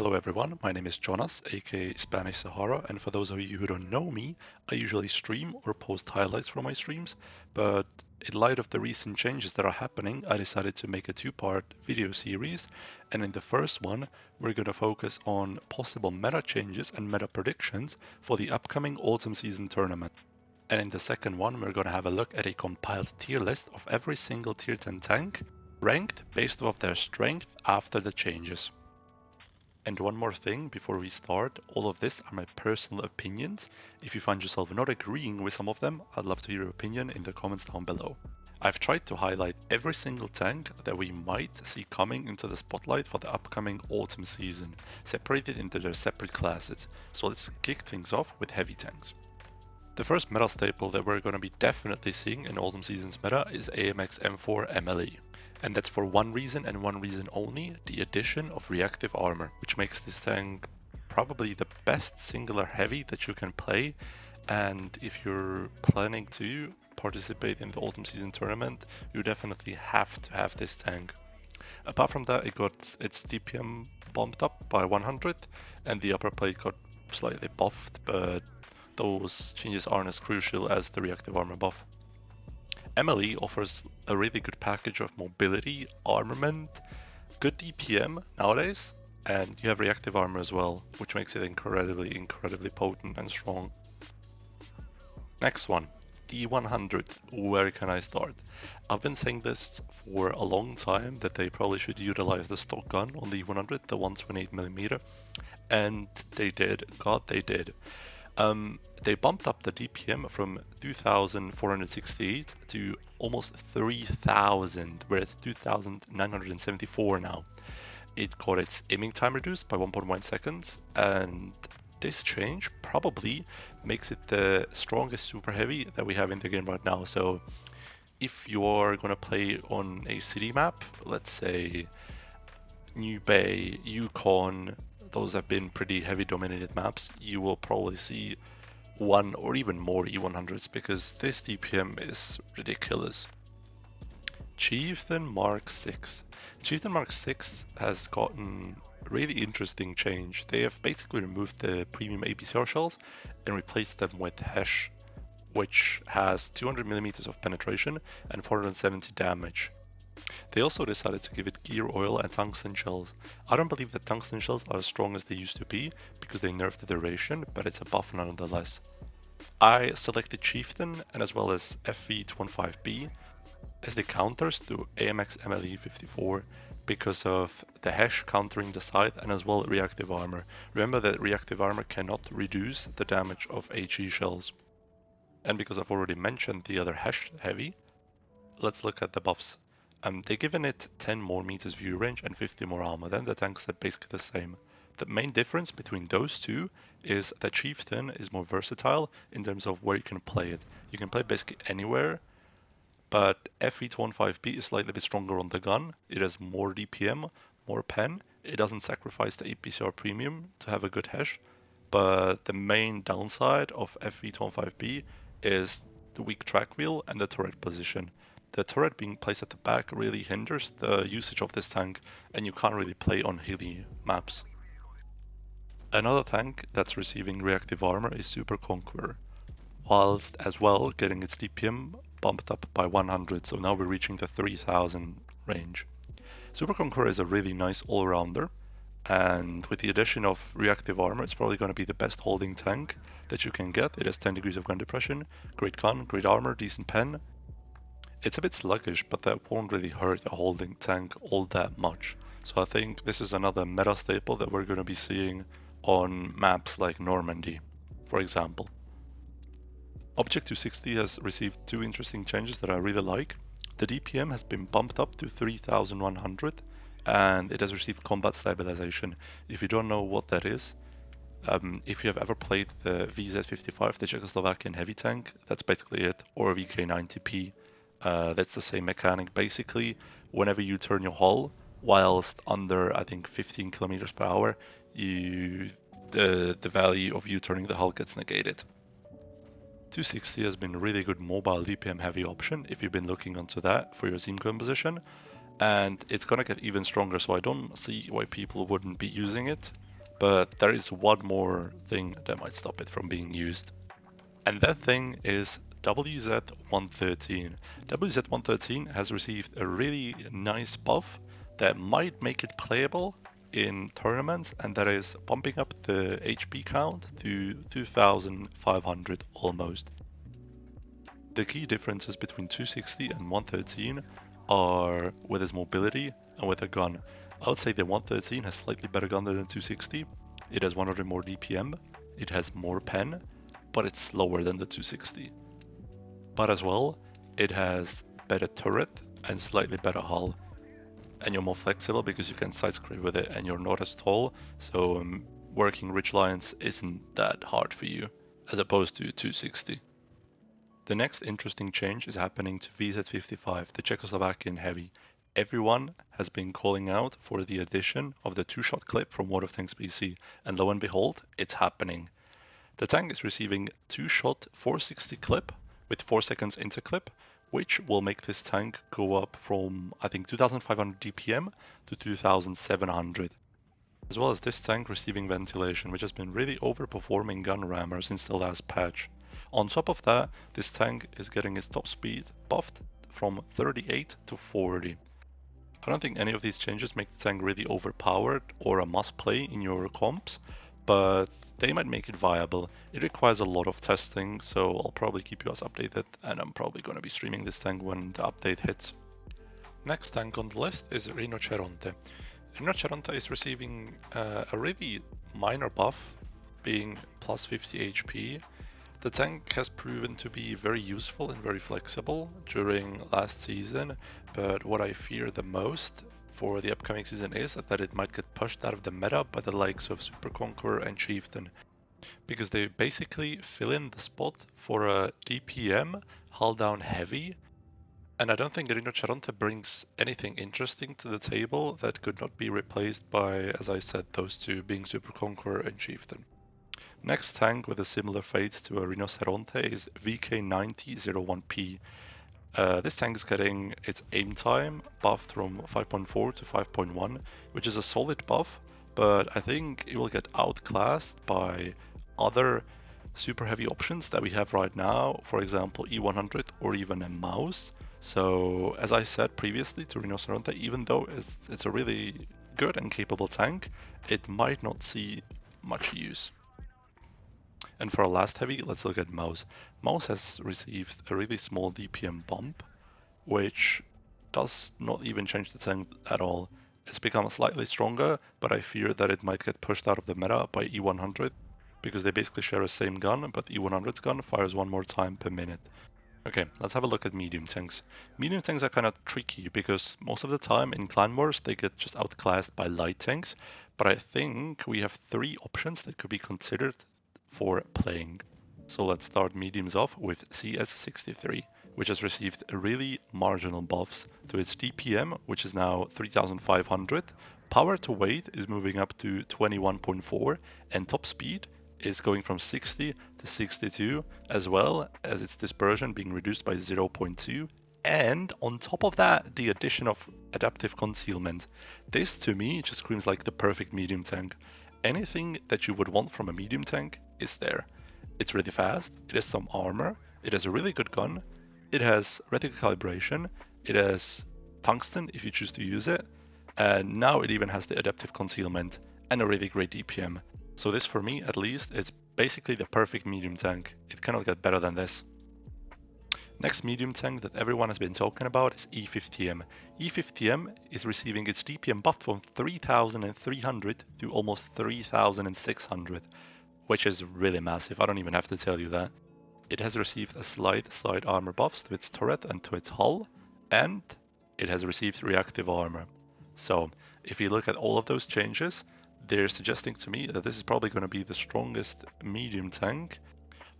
Hello everyone, my name is Jonas, aka Spanish Sahara, and for those of you who don't know me, I usually stream or post highlights from my streams, but in light of the recent changes that are happening, I decided to make a two-part video series, and in the first one, we're going to focus on possible meta changes and meta predictions for the upcoming autumn season tournament. And in the second one, we're going to have a look at a compiled tier list of every single tier 10 tank, ranked based off their strength after the changes. And one more thing before we start, all of this are my personal opinions. If you find yourself not agreeing with some of them, I'd love to hear your opinion in the comments down below. I've tried to highlight every single tank that we might see coming into the spotlight for the upcoming autumn season, separated into their separate classes. So let's kick things off with heavy tanks. The first meta staple that we're going to be definitely seeing in autumn season's meta is AMX M4 MLE. And that's for one reason and one reason only, the addition of reactive armor, which makes this tank probably the best singular heavy that you can play. And if you're planning to participate in the autumn season tournament, you definitely have to have this tank. Apart from that, it got its DPM bumped up by 100 and the upper plate got slightly buffed, but those changes aren't as crucial as the reactive armor buff. MLE offers a really good package of mobility, armament, good DPM nowadays, and you have reactive armor as well, which makes it incredibly potent and strong. Next one, E100. Where can I start? I've been saying this for a long time that they probably should utilize the stock gun on the E100, the 128mm, and they did. God, they did. They bumped up the DPM from 2,468 to almost 3,000. We're at 2,974 now. It got its aiming time reduced by 1.1 seconds, and this change probably makes it the strongest super heavy that we have in the game right now. So if you are going to play on a city map, let's say New Bay, Yukon, those have been pretty heavy dominated maps, you will probably see one or even more E100s because this DPM is ridiculous. Chieftain Mark 6. Chieftain Mark 6 has gotten a really interesting change. They have basically removed the premium APCR shells and replaced them with Hesh, which has 200mm of penetration and 470 damage. They also decided to give it gear oil and tungsten shells. I don't believe that tungsten shells are as strong as they used to be because they nerfed the duration, but it's a buff nonetheless. I selected Chieftain and as well as FV25B as the counters to AMX MLE 54 because of the Hesh countering the scythe and as well reactive armor. Remember that reactive armor cannot reduce the damage of HE shells. And because I've already mentioned the other Hesh heavy, let's look at the buffs. They've given it 10 more meters view range and 50 more armor, then the tanks are basically the same. The main difference between those two is that Chieftain is more versatile in terms of where you can play it. You can play basically anywhere, but FE25B is slightly bit stronger on the gun. It has more DPM, more pen. It doesn't sacrifice the APCR premium to have a good Hesh, but the main downside of FE25B is the weak track wheel and the turret position. The turret being placed at the back really hinders the usage of this tank, and you can't really play on hilly maps. Another tank that's receiving reactive armor is Super Conqueror, whilst as well getting its DPM bumped up by 100, so now we're reaching the 3000 range. Super Conqueror is a really nice all-rounder, and with the addition of reactive armor, it's probably going to be the best holding tank that you can get. It has 10 degrees of gun depression, great gun, great armor, decent pen. It's a bit sluggish, but that won't really hurt a holding tank all that much. So I think this is another meta staple that we're going to be seeing on maps like Normandy, for example. Object 260 has received two interesting changes that I really like. The DPM has been bumped up to 3100 and it has received combat stabilization. If you don't know what that is, if you have ever played the VZ55, the Czechoslovakian heavy tank, that's basically it, or VK90P. That's the same mechanic. Basically, whenever you turn your hull whilst under, I think, 15 kilometers per hour, the value of you turning the hull gets negated. 260 has been a really good mobile DPM heavy option if you've been looking into that for your Zim composition, and it's gonna get even stronger, so I don't see why people wouldn't be using it. but there is one more thing that might stop it from being used. And that thing is WZ-113. WZ-113 has received a really nice buff that might make it playable in tournaments, and that is bumping up the HP count to 2500 almost. The key differences between 260 and 113 are with his mobility and with a gun. I would say the 113 has slightly better gun than the 260. It has 100 more DPM, it has more pen, but it's slower than the 260. But as well, it has better turret and slightly better hull. And you're more flexible because you can side scrape with it, and you're not as tall, so working ridge lines isn't that hard for you, as opposed to 260. The next interesting change is happening to VZ55, the Czechoslovakian heavy. Everyone has been calling out for the addition of the two-shot clip from World of Tanks PC, and lo and behold, it's happening. The tank is receiving two-shot 460 clip with 4 seconds interclip, which will make this tank go up from, I think, 2500 DPM to 2700. As well as this tank receiving ventilation, which has been really overperforming gun rammer since the last patch. On top of that, this tank is getting its top speed buffed from 38 to 40. I don't think any of these changes make the tank really overpowered or a must play in your comps, but they might make it viable. It requires a lot of testing, so I'll probably keep you guys updated, and I'm probably going to be streaming this tank when the update hits. Next tank on the list is Rinoceronte. Rinoceronte is receiving a really minor buff, being plus 50 HP. The tank has proven to be very useful and very flexible during last season, but what I fear the most for the upcoming season is that it might get pushed out of the meta by the likes of Super Conqueror and Chieftain, because they basically fill in the spot for a DPM hull down heavy, and I don't think Rinoceronte brings anything interesting to the table that could not be replaced by, as I said, those two being Super Conqueror and Chieftain. Next tank with a similar fate to a Rinoceronte is VK9001P. This tank is getting its aim time buffed from 5.4 to 5.1, which is a solid buff, but I think it will get outclassed by other super heavy options that we have right now, for example E100 or even a mouse. So as I said previously to Rinoceronte, even though it's a really good and capable tank, it might not see much use. And for our last heavy, let's look at Mouse. Mouse has received a really small DPM bump, which does not even change the tank at all. It's become slightly stronger, but I fear that it might get pushed out of the meta by E100, because they basically share the same gun, but E100's gun fires one more time per minute. Okay, let's have a look at medium tanks. Medium tanks are kind of tricky because most of the time in clan wars they get just outclassed by light tanks, but I think we have 3 options that could be considered for playing. So let's start mediums off with CS63, which has received really marginal buffs to its DPM, which is now 3500, power to weight is moving up to 21.4, and top speed is going from 60 to 62, as well as its dispersion being reduced by 0.2, and on top of that, the addition of adaptive concealment. This to me just screams like the perfect medium tank. Anything that you would want from a medium tank is there. It's really fast, it has some armor, it has a really good gun, it has reticle calibration, it has tungsten if you choose to use it, and now it even has the adaptive concealment and a really great DPM. So this, for me at least, is basically the perfect medium tank. It cannot get better than this. Next medium tank that everyone has been talking about is E50M. E50M is receiving its DPM buff from 3300 to almost 3600, which is really massive. I don't even have to tell you that. It has received a slight armor buffs to its turret and to its hull, and it has received reactive armor. So if you look at all of those changes, they're suggesting to me that this is probably going to be the strongest medium tank,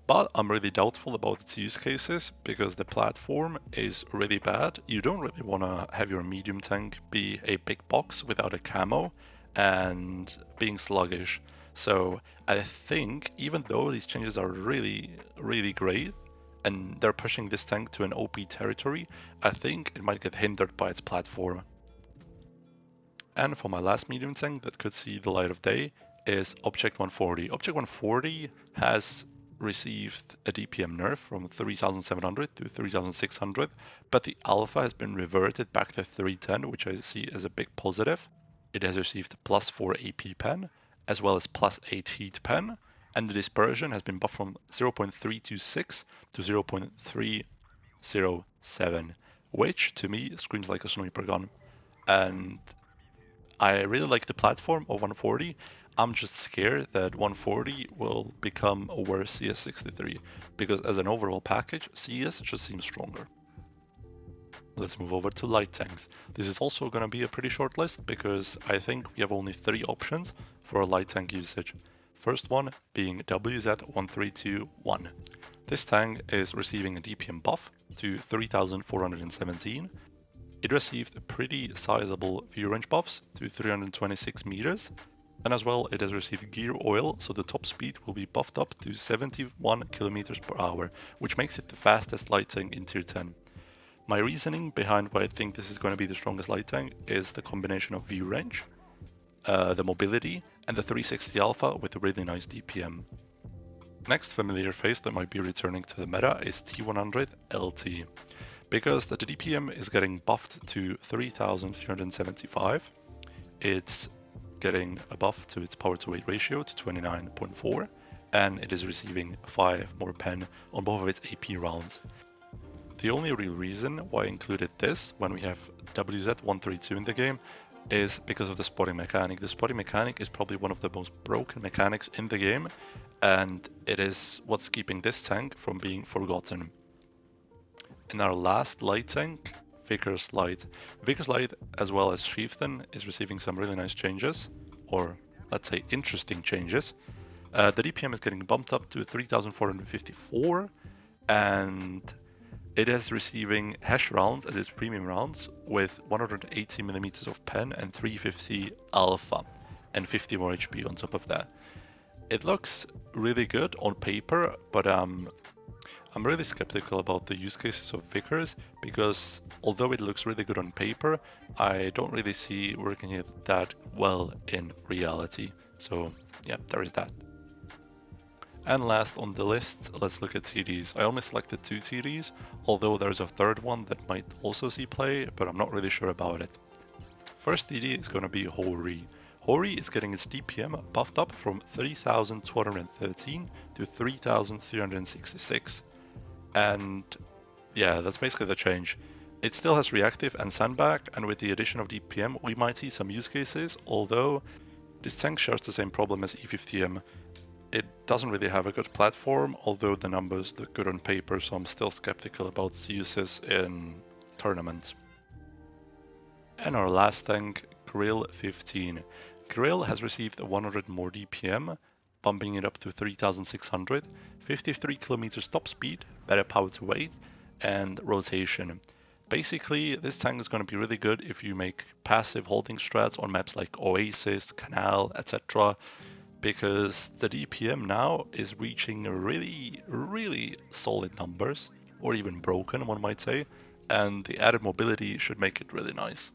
but I'm really doubtful about its use cases because the platform is really bad. You don't really want to have your medium tank be a big box without a camo and being sluggish. So I think even though these changes are really great and they're pushing this tank to an OP territory, I think it might get hindered by its platform. And for my last medium tank that could see the light of day, is Object 140. Object 140 has received a DPM nerf from 3700 to 3600, but the alpha has been reverted back to 310, which I see as a big positive. It has received +4 AP pen, as well as +8 heat pen, and the dispersion has been buffed from 0.326 to 0.307, which to me screams like a sniper gun. And I really like the platform of 140. I'm just scared that 140 will become a worse CS63, because as an overall package, CS just seems stronger. Let's move over to light tanks. This is also going to be a pretty short list because I think we have only 3 options for a light tank usage. First one being WZ1321. This tank is receiving a DPM buff to 3417. It received a pretty sizable view range buffs to 326 meters, and as well it has received gear oil, so the top speed will be buffed up to 71 kilometers per hour, which makes it the fastest light tank in tier 10. My reasoning behind why I think this is going to be the strongest light tank is the combination of view range, the mobility, and the 360 alpha with a really nice DPM. Next familiar face that might be returning to the meta is T100 LT. Because the DPM is getting buffed to 3375, it's getting a buff to its power to weight ratio to 29.4, and it is receiving 5 more pen on both of its AP rounds. The only real reason why I included this when we have WZ132 in the game is because of the spotting mechanic. The spotting mechanic is probably one of the most broken mechanics in the game, and it is what's keeping this tank from being forgotten. In our last light tank, Vickers Light. Vickers Light, as well as Chieftain, is receiving some really nice changes, or let's say interesting changes. The DPM is getting bumped up to 3454, and it is receiving hash rounds as its premium rounds with 180mm of pen and 350 alpha, and 50 more HP on top of that. It looks really good on paper, but I'm really skeptical about the use cases of Vickers, because although it looks really good on paper, I don't really see working it that well in reality. So yeah, there is that. And last on the list, let's look at TDs. I only selected 2 TDs, although there's a third one that might also see play, but I'm not really sure about it. First TD is going to be Hori. Hori is getting its DPM buffed up from 3213 to 3366. And yeah, that's basically the change. It still has reactive and sandbag, and with the addition of DPM we might see some use cases, although this tank shares the same problem as E50M. It doesn't really have a good platform, although the numbers look good on paper, so I'm still skeptical about its uses in tournaments. And our last tank, Grill 15. Grill has received a 100 more DPM, bumping it up to 3600, 53 kilometers top speed, better power to weight, and rotation. Basically, this tank is going to be really good if you make passive holding strats on maps like Oasis, Canal, etc. Because the DPM now is reaching really solid numbers, or even broken one might say, and the added mobility should make it really nice.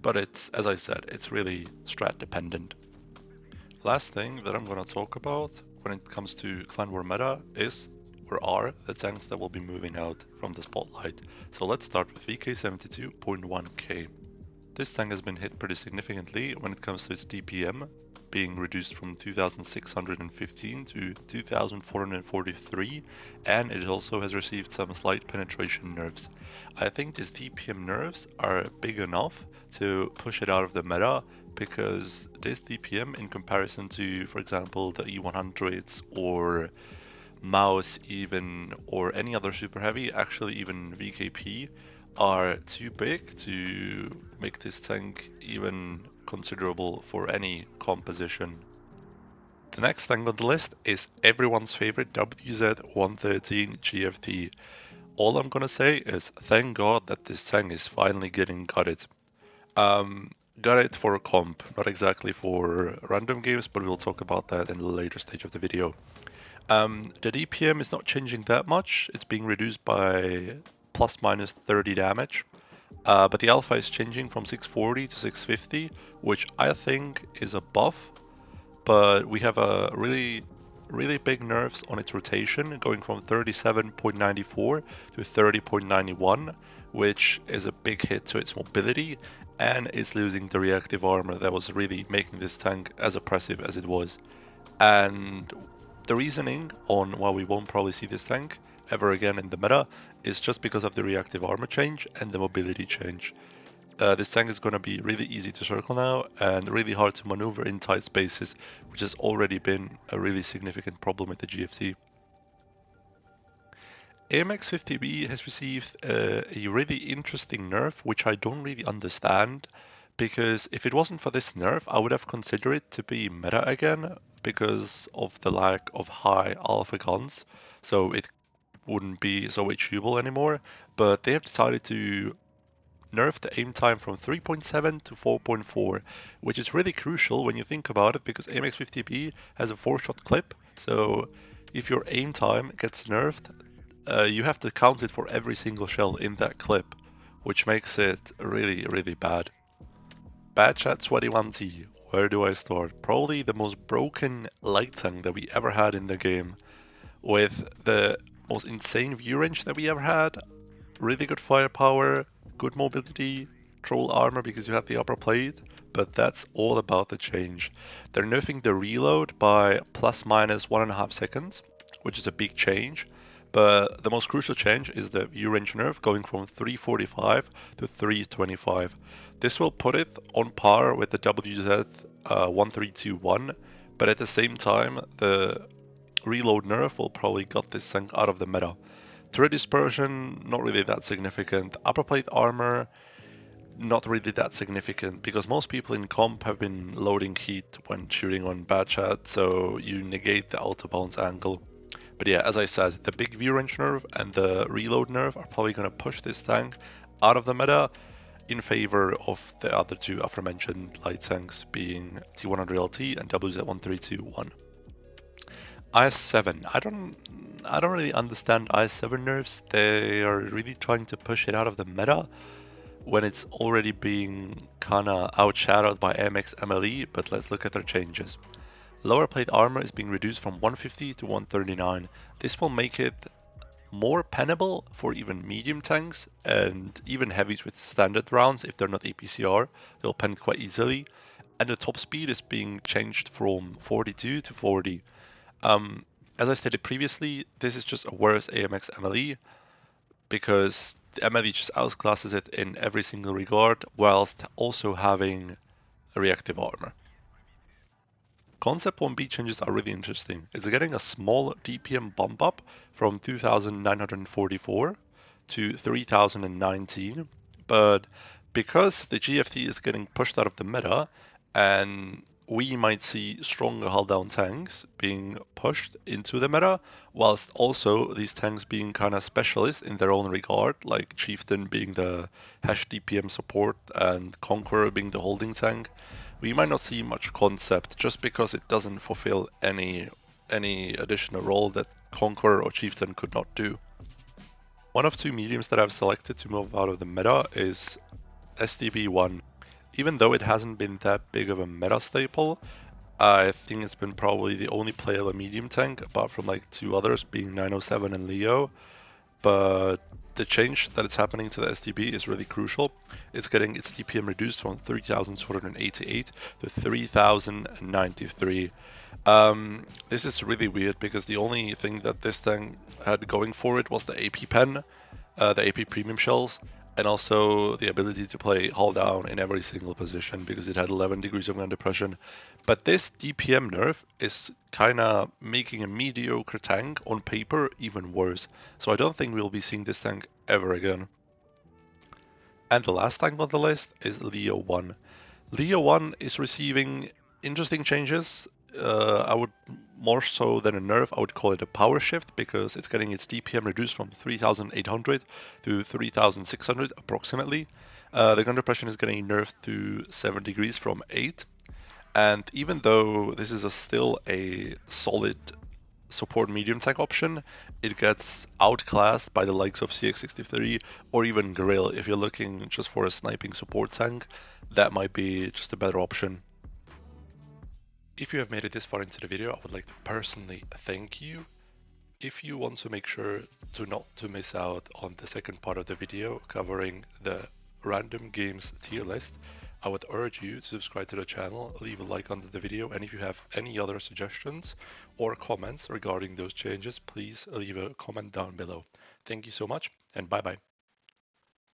But it's, as I said, it's really strat dependent. Last thing that I'm going to talk about when it comes to Clan War meta is, or are, the tanks that will be moving out from the spotlight. So let's start with VK72.1K. This tank has been hit pretty significantly when it comes to its DPM, being reduced from 2615 to 2443, and it also has received some slight penetration nerfs. I think these DPM nerfs are big enough to push it out of the meta, because this DPM in comparison to, for example, the E100s or Mouse even, or any other super heavy, actually even VKP, are too big to make this tank even considerable for any composition. The next tank on the list is everyone's favorite WZ113 GFT. All I'm gonna say is thank God that this tank is finally getting gutted. Gutted for a comp, not exactly for random games, but we'll talk about that in a later stage of the video. The DPM is not changing that much, it's being reduced by plus minus 30 damage, but the alpha is changing from 640 to 650, which I think is a buff, but we have a really big nerfs on its rotation, going from 37.94 to 30.91, which is a big hit to its mobility, and it's losing the reactive armor that was really making this tank as oppressive as it was. And the reasoning on why we won't probably see this tank ever again in the meta is just because of the reactive armor change and the mobility change. This tank is going to be really easy to circle now and really hard to maneuver in tight spaces, which has already been a really significant problem with the GFT. AMX50B has received a really interesting nerf, which I don't really understand, because if it wasn't for this nerf, I would have considered it to be meta again because of the lack of high alpha guns, so it wouldn't be so achievable anymore. But they have decided to nerf the aim time from 3.7 to 4.4, which is really crucial when you think about it, because AMX50B has a 4-shot clip, so if your aim time gets nerfed, you have to count it for every single shell in that clip, which makes it really, really bad. Bad Chat 21T, where do I start? Probably the most broken light tank that we ever had in the game, with the most insane view range that we ever had, really good firepower, good mobility, troll armor because you have the upper plate, but that's all about the change. They're nerfing the reload by plus minus 1.5 seconds, which is a big change, but the most crucial change is the view range nerf going from 345 to 325. This will put it on par with the WZ 1321, but at the same time the reload nerf will probably get this tank out of the meta. Turret dispersion, not really that significant. Upper plate armor, not really that significant, because most people in comp have been loading heat when shooting on Bad Chat, so you negate the auto bounce angle. But yeah, as I said, the big view range nerf and the reload nerf are probably going to push this tank out of the meta in favor of the other two aforementioned light tanks, being T100LT and WZ1321. IS-7. I don't really understand IS-7 nerfs. They are really trying to push it out of the meta when it's already being kinda outshadowed by MX MLE, but let's look at their changes. Lower plate armor is being reduced from 150 to 139. This will make it more pennable for even medium tanks and even heavies with standard rounds. If they're not APCR, they'll pen it quite easily. And the top speed is being changed from 42 to 40. As I stated previously, this is just a worse AMX MLE because the MLE just outclasses it in every single regard, whilst also having a reactive armor. Concept 1B changes are really interesting. It's getting a small DPM bump up from 2,944 to 3,019, but because the GFT is getting pushed out of the meta and we might see stronger hull down tanks being pushed into the meta, whilst also these tanks being kind of specialist in their own regard, like Chieftain being the hash DPM support and Conqueror being the holding tank. We might not see much concept just because it doesn't fulfill any additional role that Conqueror or Chieftain could not do. One of two mediums that I've selected to move out of the meta is SDB1. Even though it hasn't been that big of a meta staple, I think it's been probably the only playable medium tank, apart from like two others being 907 and Leo. But the change that is happening to the SDB is really crucial. It's getting its DPM reduced from 3,288 to 3,093. This is really weird because the only thing that this tank had going for it was the AP pen, the AP premium shells, and also the ability to play hull down in every single position because it had 11 degrees of gun depression. But this DPM nerf is kinda making a mediocre tank on paper even worse, so I don't think we'll be seeing this tank ever again. And the last tank on the list is Leo 1. Leo 1 is receiving interesting changes. I would, more so than a nerf, I would call it a power shift because it's getting its DPM reduced from 3,800 to 3,600 approximately. The gun depression is getting nerfed to 7 degrees from 8. And even though this is still a solid support medium tank option, it gets outclassed by the likes of CX63 or even Grill. If you're looking just for a sniping support tank, that might be just a better option. If you have made it this far into the video, I would like to personally thank you. If you want to make sure not to miss out on the second part of the video covering the random games tier list, I would urge you to subscribe to the channel, leave a like under the video, and if you have any other suggestions or comments regarding those changes, please leave a comment down below. Thank you so much, and bye bye.